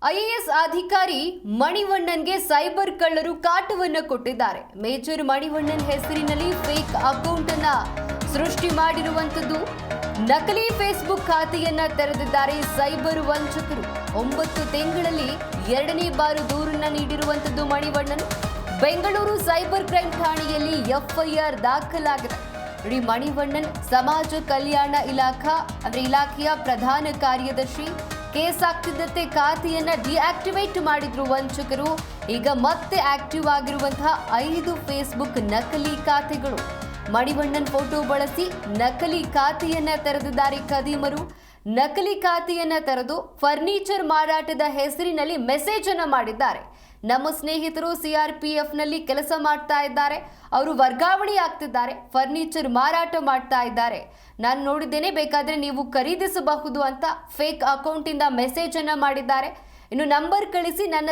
IAS ಅಧಿಕಾರಿ ಮಣಿವಣ್ಣನ್ಗೆ cyber ಕಳ್ಳರು ಕಾಟವನ್ನು ಕೊಟ್ಟಿದ್ದಾರೆ. ಮೇಜರ್ ಮಣಿವಣ್ಣನ್ ಹೆಸರಿನಲ್ಲಿ ಫೇಕ್ ಅಕೌಂಟ್ ಅನ್ನ ಸೃಷ್ಟಿ ಮಾಡಿರುವಂತದ್ದು. ನಕಲಿ ಫೇಸ್ಬುಕ್ ಖಾತೆಯನ್ನ ತೆರೆದಿದ್ದಾರೆ ಸೈಬರ್ ವಂಚಕರು. 9 ತಿಂಗಳಲ್ಲಿ 2ನೇ ಬಾರಿ ದೂರನ್ನ ನೀಡಿರುವಂತದ್ದು ಮಣಿವಣ್ಣನ್. ಬೆಂಗಳೂರು ಸೈಬರ್ ಕ್ರೈಮ್ ಠಾಣೆಯಲ್ಲಿ ಎಫ್ಐಆರ್ ದಾಖಲಾಗಿದೆ. ಮಣಿವಣ್ಣನ್ ಸಮಾಜ ಕಲ್ಯಾಣ ಇಲಾಖೆಯ ಪ್ರಧಾನ ಕಾರ್ಯದರ್ಶಿ. ಕೇಸ್ ಆಗ್ತಿದ್ದಂತೆ ಖಾತೆಯನ್ನ ಡಿಆಕ್ಟಿವೇಟ್ ಮಾಡಿದ್ರು ವಂಚಕರು. ಈಗ ಮತ್ತೆ ಆಕ್ಟಿವ್ ಆಗಿರುವಂತಹ 5 ಫೇಸ್ಬುಕ್ ನಕಲಿ ಖಾತೆಗಳು. ಮಣಿವಣ್ಣನ್ ಫೋಟೋ ಬಳಸಿ ನಕಲಿ ಖಾತೆಯನ್ನ ತೆರೆದಿದ್ದಾರೆ ಖದೀಮರು. ನಕಲಿ ಖಾತೆಯನ್ನ ತೆರೆದು ಫರ್ನಿಚರ್ ಮಾರಾಟದ ಹೆಸರಿನಲ್ಲಿ ಮೆಸೇಜ್ ಅನ್ನ ಮಾಡಿದ್ದಾರೆ. ನಮ್ಮ ಸ್ನೇಹಿತರು ಸಿಆರ್ಪಿಎಫ್ನಲ್ಲಿ ಕೆಲಸ ಮಾಡ್ತಾ ಇದ್ದಾರೆ, ಅವರು ವರ್ಗಾವಣೆ ಆಗ್ತಿದ್ದಾರೆ, ಫರ್ನಿಚರ್ ಮಾರಾಟ ಮಾಡ್ತಾ ಇದ್ದಾರೆ, ನಾನು ನೋಡಿದ್ದೇನೆ, ಬೇಕಾದ್ರೆ ನೀವು ಖರೀದಿಸಬಹುದು ಅಂತ ಫೇಕ್ ಅಕೌಂಟ್ ಇಂದ ಮೆಸೇಜ್ ಅನ್ನ ಮಾಡಿದ್ದಾರೆ. ಇನ್ನು ನಂಬರ್ ಕಳಿಸಿ ನನ್ನ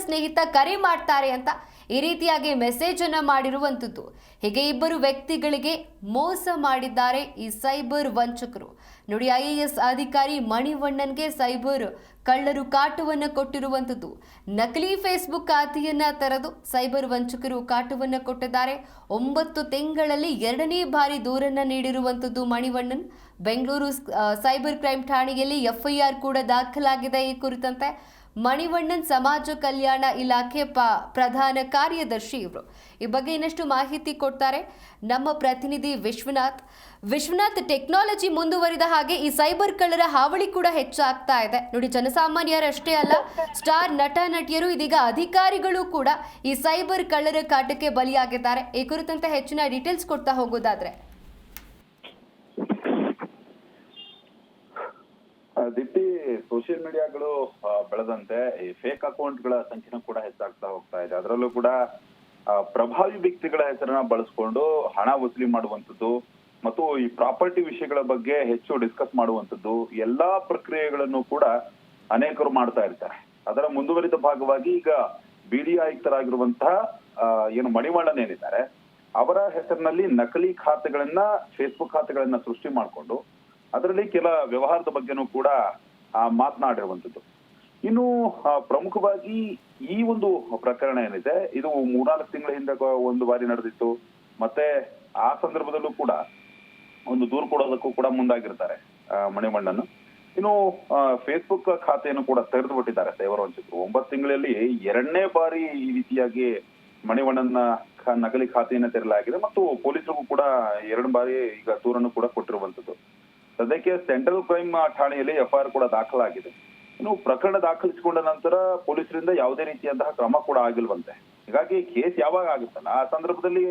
ಸ್ನೇಹಿತ ಕರೆ ಮಾಡ್ತಾರೆ ಅಂತ ಈ ರೀತಿಯಾಗಿ ಮೆಸೇಜ್ ಅನ್ನ ಮಾಡಿರುವಂಥದ್ದು. ಹೀಗೆ 2 ವ್ಯಕ್ತಿಗಳಿಗೆ ಮೋಸ ಮಾಡಿದ್ದಾರೆ ಈ ಸೈಬರ್ ವಂಚಕರು. ನೋಡಿ, ಐಎಎಸ್ ಅಧಿಕಾರಿ ಮಣಿವಣ್ಣನ್ಗೆ ಸೈಬರ್ ಕಳ್ಳರು ಕಾಟವನ್ನು ಕೊಟ್ಟಿರುವಂಥದ್ದು. ನಕಲಿ ಫೇಸ್ಬುಕ್ ಖಾತೆಯನ್ನ ತೆರೆದು ಸೈಬರ್ ವಂಚಕರು ಕಾಟವನ್ನು ಕೊಟ್ಟಿದ್ದಾರೆ. 9 ತಿಂಗಳಲ್ಲಿ 2ನೇ ಬಾರಿ ದೂರನ್ನ ನೀಡಿರುವಂಥದ್ದು ಮಣಿವಣ್ಣನ್. ಬೆಂಗಳೂರು ಸೈಬರ್ ಕ್ರೈಮ್ ಠಾಣೆಯಲ್ಲಿ ಎಫ್ಐಆರ್ ಕೂಡ ದಾಖಲಾಗಿದೆ ಈ ಕುರಿತಂತೆ. ಮಣಿವಣ್ಣನ್ ಸಮಾಜ ಕಲ್ಯಾಣ ಇಲಾಖೆ ಪ್ರಧಾನ ಕಾರ್ಯದರ್ಶಿ ಇವರು. ಈ ಬಗ್ಗೆ ಇನ್ನಷ್ಟು ಮಾಹಿತಿ ಕೊಡ್ತಾರೆ ನಮ್ಮ ಪ್ರತಿನಿಧಿ ವಿಶ್ವನಾಥ್. ಟೆಕ್ನಾಲಜಿ ಮುಂದುವರಿದ ಹಾಗೆ ಈ ಸೈಬರ್ ಕಳ್ಳರ ಹಾವಳಿ ಕೂಡ ಹೆಚ್ಚಾಗ್ತಾ ಇದೆ. ನೋಡಿ, ಜನಸಾಮಾನ್ಯರಷ್ಟೇ ಅಲ್ಲ, ಸ್ಟಾರ್ ನಟ ನಟಿಯರು, ಇದೀಗ ಅಧಿಕಾರಿಗಳು ಕೂಡ ಈ ಸೈಬರ್ ಕಳ್ಳರ ಕಾಟಕ್ಕೆ ಬಲಿಯಾಗಿದ್ದಾರೆ. ಈ ಕುರಿತಂತೆ ಹೆಚ್ಚಿನ ಡೀಟೇಲ್ಸ್ ಕೊಡ್ತಾ ಹೋಗೋದಾದ್ರೆ ದಿಟ್ಟಿ ಸೋಷಿಯಲ್ ಮೀಡಿಯಾಗಳು ಬೆಳೆದಂತೆ ಈ ಫೇಕ್ ಅಕೌಂಟ್ಗಳ ಸಂಖ್ಯೆನೂ ಕೂಡ ಹೆಚ್ಚಾಗ್ತಾ ಹೋಗ್ತಾ ಇದೆ. ಅದರಲ್ಲೂ ಕೂಡ ಪ್ರಭಾವಿ ವ್ಯಕ್ತಿಗಳ ಹೆಸರನ್ನ ಬಳಸ್ಕೊಂಡು ಹಣ ವಸೂಲಿ ಮಾಡುವಂಥದ್ದು ಮತ್ತು ಈ ಪ್ರಾಪರ್ಟಿ ವಿಷಯಗಳ ಬಗ್ಗೆ ಹೆಚ್ಚು ಡಿಸ್ಕಸ್ ಮಾಡುವಂಥದ್ದು, ಎಲ್ಲಾ ಪ್ರಕ್ರಿಯೆಗಳನ್ನು ಕೂಡ ಅನೇಕರು ಮಾಡ್ತಾ ಇರ್ತಾರೆ. ಅದರ ಮುಂದುವರಿದ ಭಾಗವಾಗಿ ಈಗ ಬಿಡಿ ಆಯುಕ್ತರಾಗಿರುವಂತಹ ಏನು ಮಣಿವಣ್ಣನ್ ಏನಿದ್ದಾರೆ, ಅವರ ಹೆಸರಿನಲ್ಲಿ ನಕಲಿ ಖಾತೆಗಳನ್ನ, ಫೇಸ್ಬುಕ್ ಖಾತೆಗಳನ್ನ ಸೃಷ್ಟಿ ಮಾಡಿಕೊಂಡು ಅದರಲ್ಲಿ ಕೆಲ ವ್ಯವಹಾರದ ಬಗ್ಗೆನೂ ಕೂಡ ಮಾತನಾಡಿರುವಂಥದ್ದು. ಇನ್ನು ಪ್ರಮುಖವಾಗಿ ಈ ಒಂದು ಪ್ರಕರಣ ಏನಿದೆ, ಇದು 3-4 ತಿಂಗಳ ಹಿಂದೆ ಒಂದು ಬಾರಿ ನಡೆದಿತ್ತು. ಮತ್ತೆ ಆ ಸಂದರ್ಭದಲ್ಲೂ ಕೂಡ ಒಂದು ದೂರು ಕೊಡೋದಕ್ಕೂ ಕೂಡ ಮುಂದಾಗಿರ್ತಾರೆ ಮಣಿವಣ್ಣನ್. ಇನ್ನು ಫೇಸ್ಬುಕ್ ಖಾತೆಯನ್ನು ಕೂಡ ತೆರೆದು ಬಿಟ್ಟಿದ್ದಾರೆ ಸೈಬರ್ ವಂಚಕರು. 9 ತಿಂಗಳಲ್ಲಿ 2ನೇ ಬಾರಿ ಈ ರೀತಿಯಾಗಿ ಮಣಿವಣ್ಣನ ನಕಲಿ ಖಾತೆಯನ್ನು ತೆರಲಾಗಿದೆ ಮತ್ತು ಪೊಲೀಸರಿಗೂ ಕೂಡ 2 ಬಾರಿ ಈಗ ದೂರನ್ನು ಕೂಡ ಕೊಟ್ಟಿರುವಂತದ್ದು. ಸದ್ಯಕ್ಕೆ ಸೆಂಟ್ರಲ್ ಕ್ರೈಮ್ ಠಾಣೆಯಲ್ಲಿ ಎಫ್ಐಆರ್ ಕೂಡ ದಾಖಲಾಗಿದೆ. ಇನ್ನು ಪ್ರಕರಣ ದಾಖಲಿಸಿಕೊಂಡ ನಂತರ ಪೊಲೀಸರಿಂದ ಯಾವುದೇ ರೀತಿಯಂತಹ ಕ್ರಮ ಕೂಡ ಆಗಿಲ್ವಂತೆ. ಹೀಗಾಗಿ ಕೇಸ್ ಯಾವಾಗ ಆಗುತ್ತಲ್ಲ ಆ ಸಂದರ್ಭದಲ್ಲಿ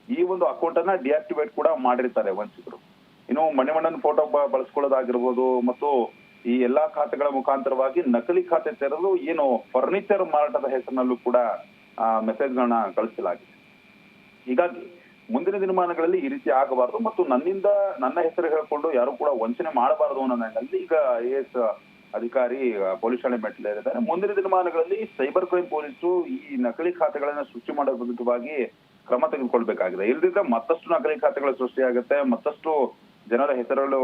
ಈ ಒಂದು ಅಕೌಂಟ್ ಅನ್ನ ಡಿಆಕ್ಟಿವೇಟ್ ಕೂಡ ಮಾಡಿರ್ತಾರೆ ವಂಚಕರು. ಇನ್ನು ಮಣಿವಣ್ಣನ್ ಫೋಟೋ ಬಳಸ್ಕೊಳ್ಳೋದಾಗಿರ್ಬೋದು ಮತ್ತು ಈ ಎಲ್ಲಾ ಖಾತೆಗಳ ಮುಖಾಂತರವಾಗಿ ನಕಲಿ ಖಾತೆ ತೆರೆದು ಏನು ಫರ್ನಿಚರ್ ಮಾರಾಟದ ಹೆಸರಿನಲ್ಲೂ ಕೂಡ ಮೆಸೇಜ್ಗಳನ್ನ ಕಳಿಸಲಾಗಿದೆ. ಹೀಗಾಗಿ ಮುಂದಿನ ದಿನಮಾನಗಳಲ್ಲಿ ಈ ರೀತಿ ಆಗಬಾರದು ಮತ್ತು ನನ್ನ ಹೆಸರು ಹೇಳ್ಕೊಂಡು ಯಾರು ಕೂಡ ವಂಚನೆ ಮಾಡಬಾರದು ಅನ್ನೋ ನಿಟ್ಟಿನಲ್ಲಿ ಈಗ ಐಎಎಸ್ ಅಧಿಕಾರಿ ಪೊಲೀಸ್ ಠಾಣೆ ಮೆಟ್ಟಿಲೇರಿದ್ದಾರೆ. ಮುಂದಿನ ದಿನಮಾನಗಳಲ್ಲಿ ಸೈಬರ್ ಕ್ರೈಮ್ ಪೊಲೀಸರು ಈ ನಕಲಿ ಖಾತೆಗಳನ್ನ ಸೃಷ್ಟಿ ಮಾಡೋ ವಿರುದ್ಧವಾಗಿ ಕ್ರಮ ತೆಗೆದುಕೊಳ್ಬೇಕಾಗಿದೆ. ಇಲ್ಲದಿದ್ರೆ ಮತ್ತಷ್ಟು ನಕಲಿ ಖಾತೆಗಳು ಸೃಷ್ಟಿಯಾಗುತ್ತೆ, ಮತ್ತಷ್ಟು ಜನರ ಹೆಸರುಗಳು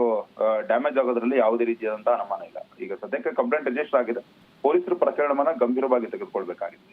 ಡ್ಯಾಮೇಜ್ ಆಗೋದ್ರಲ್ಲಿ ಯಾವುದೇ ರೀತಿಯಾದಂತಹ ಅನುಮಾನ ಇಲ್ಲ. ಈಗ ಸದ್ಯಕ್ಕೆ ಕಂಪ್ಲೇಂಟ್ ರಿಜಿಸ್ಟರ್ ಆಗಿದೆ. ಪೊಲೀಸರು ಪ್ರಕರಣವನ್ನ ಗಂಭೀರವಾಗಿ ತೆಗೆದುಕೊಳ್ಬೇಕಾಗಿದೆ.